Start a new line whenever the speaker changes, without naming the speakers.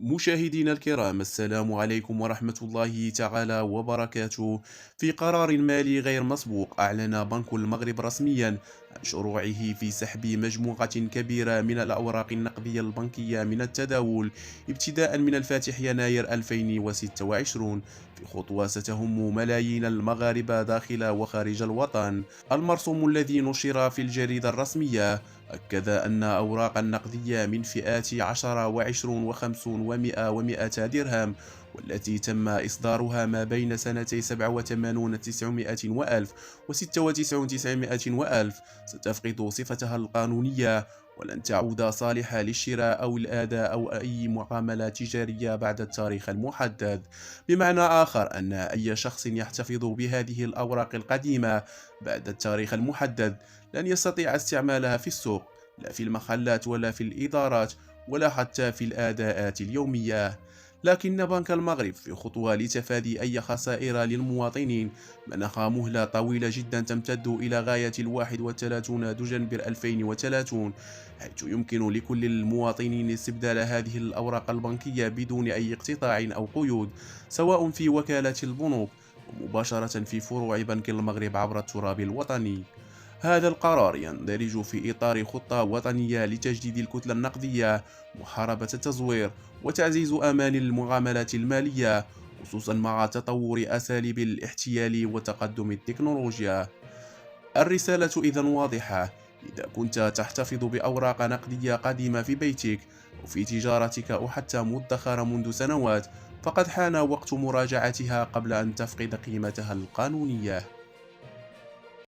مشاهدينا الكرام، السلام عليكم ورحمة الله تعالى وبركاته. في قرار مالي غير مسبوق، أعلن بنك المغرب رسميا عن شروعه في سحب مجموعة كبيرة من الأوراق النقدية البنكية من التداول ابتداء من الفاتح يناير 2026، في خطوة ستهم ملايين المغاربة داخل وخارج الوطن. المرسوم الذي نشر في الجريدة الرسمية أكد أن أوراق النقدية من فئات 10 و20 و50 و100 و200 درهم، والتي تم إصدارها ما بين سنتي 87 900 وألف و96 900 وألف، ستفقد صفتها القانونية ولن تعود صالحة للشراء أو الأداء أو أي معاملة تجارية بعد التاريخ المحدد. بمعنى آخر، أن أي شخص يحتفظ بهذه الأوراق القديمة بعد التاريخ المحدد لن يستطيع استعمالها في السوق، لا في المحلات ولا في الإدارات ولا حتى في الأداءات اليومية. لكن بنك المغرب في خطوة لتفادي أي خسائر للمواطنين منح مهلة طويلة جدا تمتد إلى غاية 31 دجنبر 2030، حيث يمكن لكل المواطنين استبدال هذه الأوراق البنكية بدون أي اقتطاع أو قيود، سواء في وكالة البنوك ومباشرة في فروع بنك المغرب عبر التراب الوطني. هذا القرار يندرج في إطار خطة وطنية لتجديد الكتلة النقدية، محاربة التزوير، وتعزيز أمان المعاملات المالية، خصوصا مع تطور أساليب الاحتيال وتقدم التكنولوجيا. الرسالة إذن واضحة: إذا كنت تحتفظ بأوراق نقدية قديمة في بيتك أو في تجارتك أو حتى مدخرة منذ سنوات، فقد حان وقت مراجعتها قبل أن تفقد قيمتها القانونية.